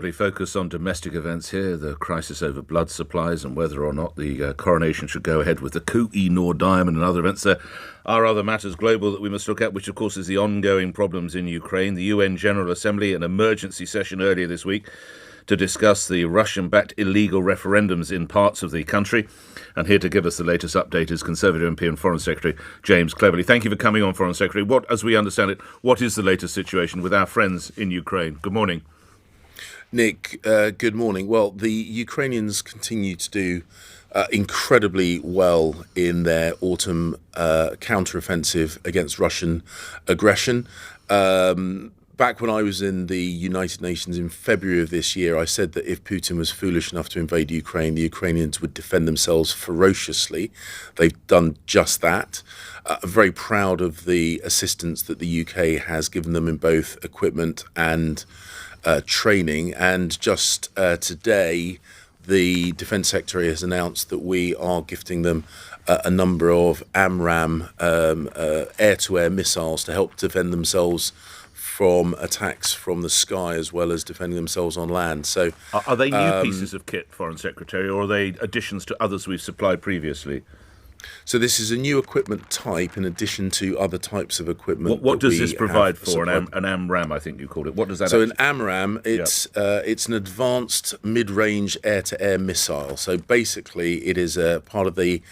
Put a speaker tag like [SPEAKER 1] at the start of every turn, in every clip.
[SPEAKER 1] understandably focus on domestic events here, the crisis over blood supplies and whether or not the coronation should go ahead with the Koh-i-Noor diamond and other events. There are other matters global that we must look at, which of course is the ongoing problems in Ukraine. The UN General Assembly, an emergency session earlier this week to discuss the Russian-backed illegal referendums in parts of the country. And here to give us the latest update is Conservative MP and Foreign Secretary James Cleverly. Thank you for coming on, Foreign Secretary. What, as we understand it, what is the latest situation with our friends in Ukraine? Good morning.
[SPEAKER 2] Nick, good morning. Well, the Ukrainians continue to do incredibly well in their autumn counter-offensive against Russian aggression. Back when I was in the United Nations in February of this year, I said that if Putin was foolish enough to invade Ukraine, the Ukrainians would defend themselves ferociously. They've done just that. I'm very proud of the assistance that the UK has given them in both equipment and training. And just today, the Defence Secretary has announced that we are gifting them a number of AMRAAM air-to-air missiles to help defend themselves from attacks from the sky as well as defending themselves on land. So,
[SPEAKER 1] are they new pieces of kit, Foreign Secretary, or are they additions to others we've supplied previously?
[SPEAKER 2] So this is a new equipment type in addition to other types of equipment.
[SPEAKER 1] What does this provide for? An AMRAAM, I think you called it. What does that?
[SPEAKER 2] So an AMRAAM, it's an advanced mid-range air-to-air missile. So basically, it is a part of the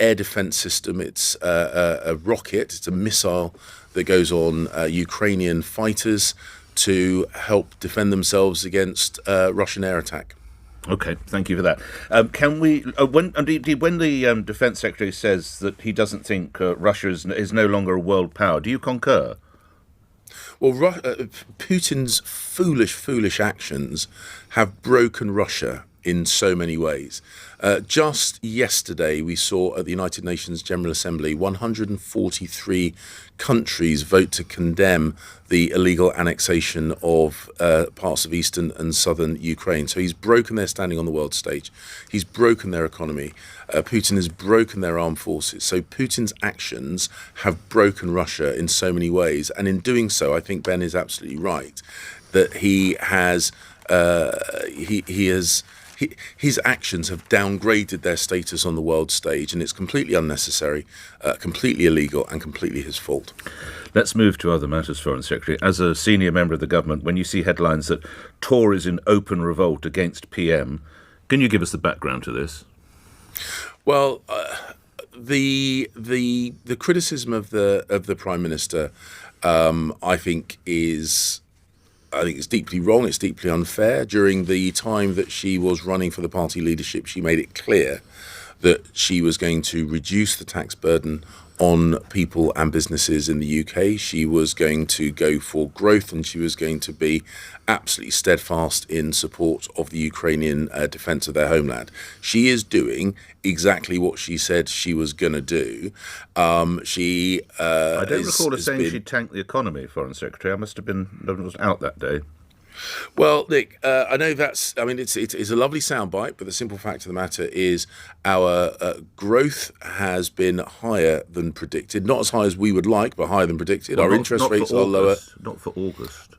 [SPEAKER 2] air defense system. It's a rocket. It's a missile that goes on Ukrainian fighters to help defend themselves against Russian air attack.
[SPEAKER 1] Okay, thank you for that. Can we, when the Defence Secretary says that he doesn't think Russia is no longer a world power, do you concur?
[SPEAKER 2] Well, Putin's foolish actions have broken Russia in so many ways. Just yesterday, we saw at the United Nations General Assembly 143 countries vote to condemn the illegal annexation of parts of eastern and southern Ukraine. So he's broken their standing on the world stage. He's broken their economy. Putin has broken their armed forces. So Putin's actions have broken Russia in so many ways. And in doing so, I think Ben is absolutely right that his actions have downgraded their status on the world stage, and it's completely unnecessary, completely illegal, and completely his fault.
[SPEAKER 1] Let's move to other matters, Foreign Secretary. As a senior member of the government, when you see headlines that Tor is in open revolt against PM, can you give us the background to this?
[SPEAKER 2] Well, the criticism of the Prime Minister, I think it's deeply wrong, it's deeply unfair. During the time that she was running for the party leadership, she made it clear that she was going to reduce the tax burden on people and businesses in the UK. She was going to go for growth, and she was going to be absolutely steadfast in support of the Ukrainian defence of their homeland. She is doing exactly what she said she was going to do.
[SPEAKER 1] I don't recall her saying she'd tank the economy, Foreign Secretary. I must have been out that day.
[SPEAKER 2] Well, Nick, I know it's a lovely soundbite, but the simple fact of the matter is our growth has been higher than predicted. Not as high as we would like, but higher than predicted.
[SPEAKER 1] Well,
[SPEAKER 2] our interest rates are lower.
[SPEAKER 1] Not for August.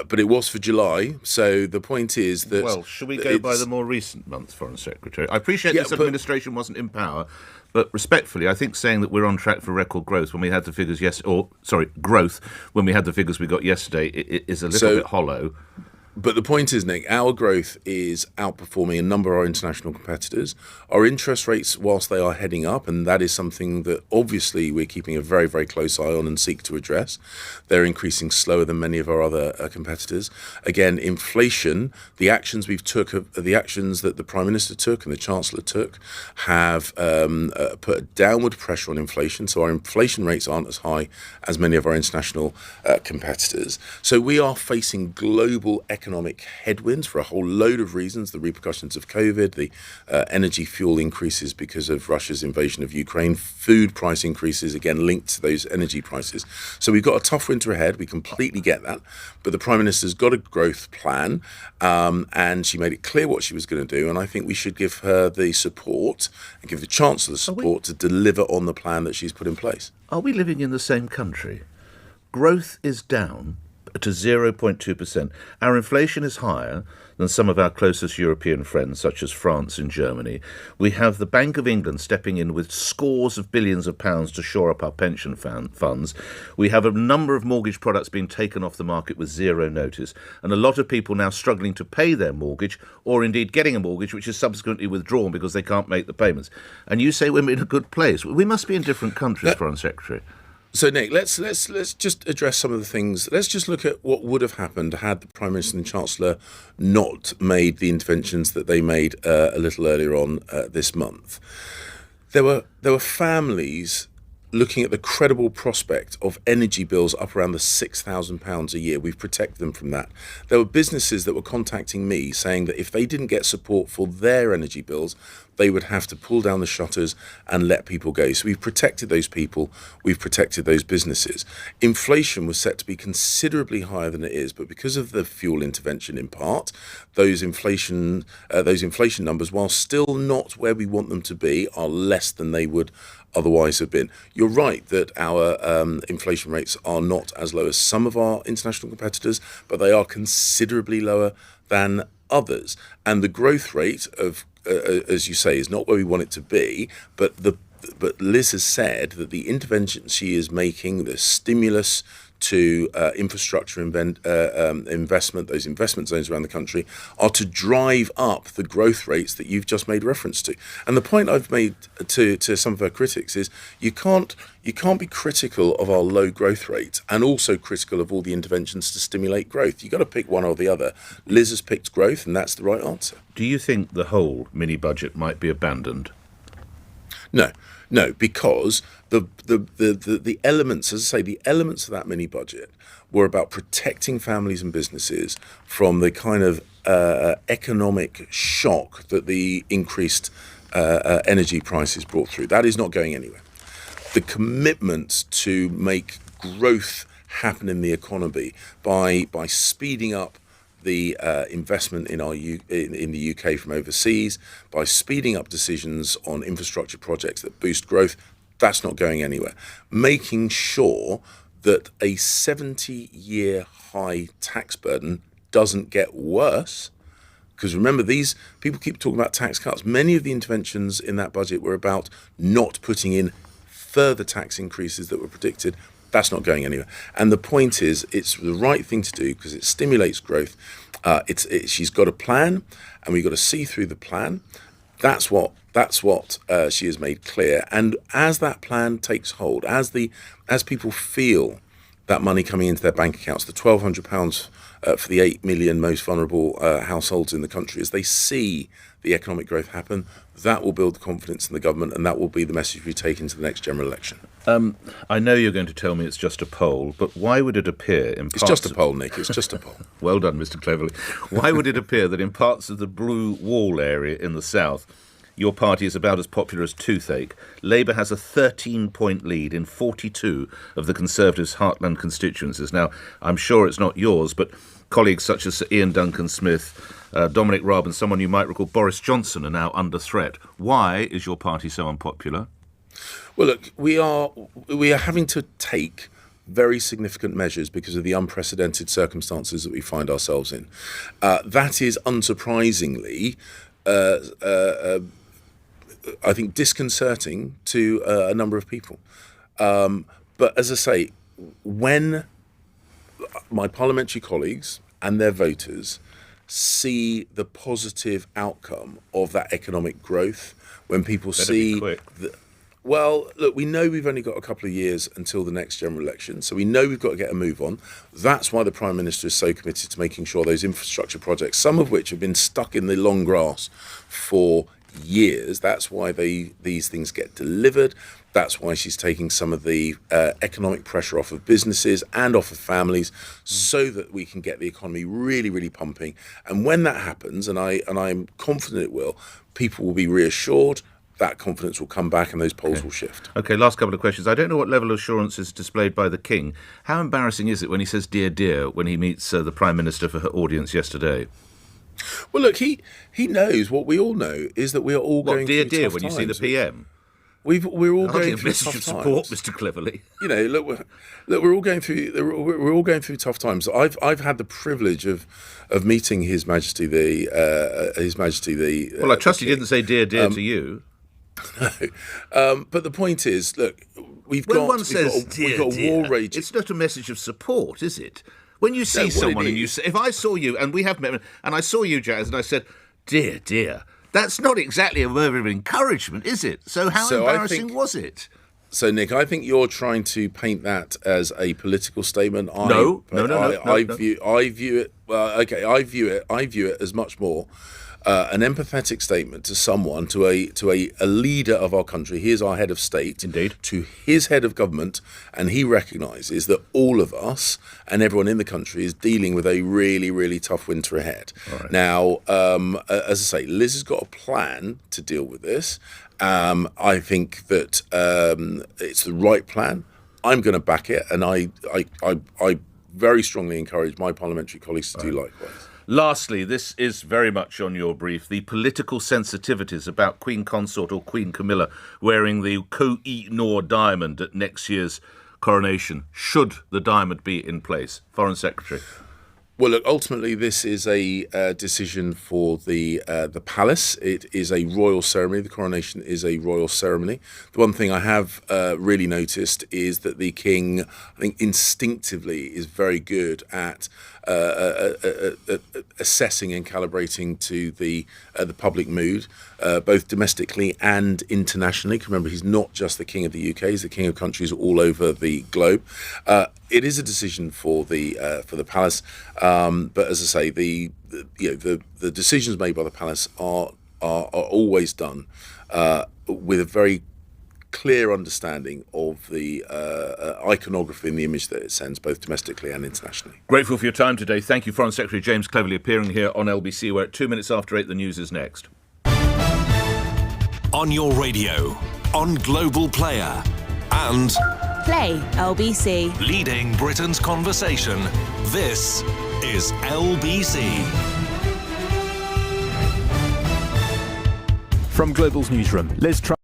[SPEAKER 2] But it was for July. So the point is that...
[SPEAKER 1] Well, should we go by the more recent months, Foreign Secretary? I appreciate this administration wasn't in power, but respectfully, I think saying that we're on track for record growth when we had the figures growth when we had the figures we got yesterday is a little bit hollow.
[SPEAKER 2] But the point is, Nick, our growth is outperforming a number of our international competitors. Our interest rates, whilst they are heading up, and that is something that obviously we're keeping a very, very close eye on and seek to address, they're increasing slower than many of our other competitors. Again, inflation, the actions the actions that the Prime Minister took and the Chancellor took have put a downward pressure on inflation. So our inflation rates aren't as high as many of our international competitors. So we are facing global economic headwinds for a whole load of reasons: the repercussions of COVID, the energy fuel increases because of Russia's invasion of Ukraine, food price increases, again linked to those energy prices. So we've got a tough winter ahead. We completely get that. But the Prime Minister's got a growth plan, and she made it clear what she was going to do. And I think we should give her the support and give the Chancellor the support to deliver on the plan that she's put in place.
[SPEAKER 1] Are we living in the same country? Growth is down to 0.2%. Our inflation is higher. than some of our closest European friends, such as France and Germany. We have the Bank of England stepping in with scores of billions of pounds to shore up our pension funds. We have a number of mortgage products being taken off the market with zero notice, and a lot of people now struggling to pay their mortgage, or indeed getting a mortgage which is subsequently withdrawn because they can't make the payments. And you say we're in a good place. We must be in different countries, Foreign Secretary.
[SPEAKER 2] So, Nick, let's just address some of the things. Let's just look at what would have happened had the Prime Minister and Chancellor not made the interventions that they made a little earlier on this month. There were families looking at the credible prospect of energy bills up around the £6,000 a year. We've protected them from that. There were businesses that were contacting me saying that if they didn't get support for their energy bills, they would have to pull down the shutters and let people go. So we've protected those people, we've protected those businesses. Inflation was set to be considerably higher than it is, but because of the fuel intervention in part, those inflation numbers, while still not where we want them to be, are less than they would otherwise have been. You're right that our inflation rates are not as low as some of our international competitors, but they are considerably lower than others. And the growth rate of, as you say, is not where we want it to be, but Liz has said that the intervention she is making, the stimulus to infrastructure investment, those investment zones around the country, are to drive up the growth rates that you've just made reference to. And the point I've made to some of our critics is you can't be critical of our low growth rates and also critical of all the interventions to stimulate growth. You've got to pick one or the other. Liz has picked growth, and that's the right answer.
[SPEAKER 1] Do you think the whole mini budget might be abandoned?
[SPEAKER 2] No, because the elements, as I say, the elements of that mini budget were about protecting families and businesses from the kind of economic shock that the increased energy prices brought through. That is not going anywhere. The commitment to make growth happen in the economy by speeding up the investment in in the UK from overseas, by speeding up decisions on infrastructure projects that boost growth, that's not going anywhere. Making sure that a 70-year high tax burden doesn't get worse, because remember, these people keep talking about tax cuts. Many of the interventions in that budget were about not putting in further tax increases that were predicted. That's not going anywhere. And the point is, it's the right thing to do because it stimulates growth. She's got a plan, and we've got to see through the plan. That's what she has made clear. And as that plan takes hold, as people feel that money coming into their bank accounts, the £1,200 for the 8 million most vulnerable households in the country, as they see the economic growth happen, that will build the confidence in the government, and that will be the message we take into the next general election.
[SPEAKER 1] I know you're going to tell me it's just a poll, but why would it appear in parts...
[SPEAKER 2] It's just a poll, Nick. It's just a poll.
[SPEAKER 1] Well done, Mr. Cleverly. Why would it appear that in parts of the Blue Wall area in the south, your party is about as popular as toothache? Labour has a 13-point lead in 42 of the Conservatives' heartland constituencies. Now, I'm sure it's not yours, but colleagues such as Sir Ian Duncan-Smith, Dominic Raab, and someone you might recall, Boris Johnson, are now under threat. Why is your party so unpopular?
[SPEAKER 2] Well, look, we are having to take very significant measures because of the unprecedented circumstances that we find ourselves in. That is unsurprisingly, I think, disconcerting to a number of people. But as I say, when my parliamentary colleagues and their voters see the positive outcome of that economic growth, when people see... Well, look, we know we've only got a couple of years until the next general election, so we know we've got to get a move on. That's why the Prime Minister is so committed to making sure those infrastructure projects, some of which have been stuck in the long grass for years, that's why these things get delivered. That's why she's taking some of the economic pressure off of businesses and off of families so that we can get the economy really, really pumping. And when that happens, and I'm confident it will, people will be reassured, that confidence will come back and those polls will shift.
[SPEAKER 1] OK, last couple of questions. I don't know what level of assurance is displayed by the King. How embarrassing is it when he says dear, dear, when he meets the Prime Minister for her audience yesterday? Well,
[SPEAKER 2] look, he knows what we all know is that we are all going
[SPEAKER 1] dear,
[SPEAKER 2] through
[SPEAKER 1] dear,
[SPEAKER 2] tough
[SPEAKER 1] when
[SPEAKER 2] times.
[SPEAKER 1] You see the PM?
[SPEAKER 2] we're all
[SPEAKER 1] Hardly
[SPEAKER 2] going
[SPEAKER 1] a
[SPEAKER 2] through
[SPEAKER 1] message
[SPEAKER 2] tough
[SPEAKER 1] of support,
[SPEAKER 2] times.
[SPEAKER 1] Mr. Cleverly.
[SPEAKER 2] You know, look, we're all going through tough times. I've had the privilege of meeting His Majesty the
[SPEAKER 1] Well, I trust
[SPEAKER 2] the
[SPEAKER 1] he didn't say dear to you.
[SPEAKER 2] But the point is, look, we've
[SPEAKER 1] When
[SPEAKER 2] got
[SPEAKER 1] one says
[SPEAKER 2] we've got a war raging.
[SPEAKER 1] it's not a message of support, is it? When you see
[SPEAKER 2] what
[SPEAKER 1] someone
[SPEAKER 2] it
[SPEAKER 1] and you
[SPEAKER 2] is-
[SPEAKER 1] say, if I saw you, and we have met, and I saw you, Jazz, and I said, dear, that's not exactly a word of encouragement, is it? So how
[SPEAKER 2] So I
[SPEAKER 1] embarrassing
[SPEAKER 2] think-
[SPEAKER 1] was it?
[SPEAKER 2] So, Nick, I think you're trying to paint that as a political statement.
[SPEAKER 1] No.
[SPEAKER 2] I view it. Well, okay, I view it as much more an empathetic statement to someone, to a leader of our country. He is our head of state.
[SPEAKER 1] Indeed.
[SPEAKER 2] To his head of government, and he recognises that all of us and everyone in the country is dealing with a really, really tough winter ahead.
[SPEAKER 1] Right.
[SPEAKER 2] Now, as I say, Liz has got a plan to deal with this. I think that it's the right plan. I'm going to back it, and I very strongly encourage my parliamentary colleagues to do likewise.
[SPEAKER 1] Lastly, this is very much on your brief, the political sensitivities about Queen Consort or Queen Camilla wearing the Koh-i-Noor diamond at next year's coronation, should the diamond be in place. Foreign Secretary.
[SPEAKER 2] Well, look, ultimately, this is a decision for the palace. It is a royal ceremony. The coronation is a royal ceremony. The one thing I have really noticed is that the king, I think, instinctively is very good at assessing and calibrating to the public mood, both domestically and internationally. 'Cause remember, he's not just the king of the UK; he's the king of countries all over the globe. It is a decision for the palace, but as I say, the decisions made by the palace are always done with a very clear understanding of the iconography and the image that it sends, both domestically and internationally.
[SPEAKER 1] Grateful for your time today. Thank you, Foreign Secretary James Cleverly, appearing here on LBC, where at 2 minutes after 8, the news is next.
[SPEAKER 3] On your radio, on Global Player, and
[SPEAKER 4] Play LBC.
[SPEAKER 3] leading Britain's conversation. This is LBC.
[SPEAKER 5] From Global's newsroom, Liz Truss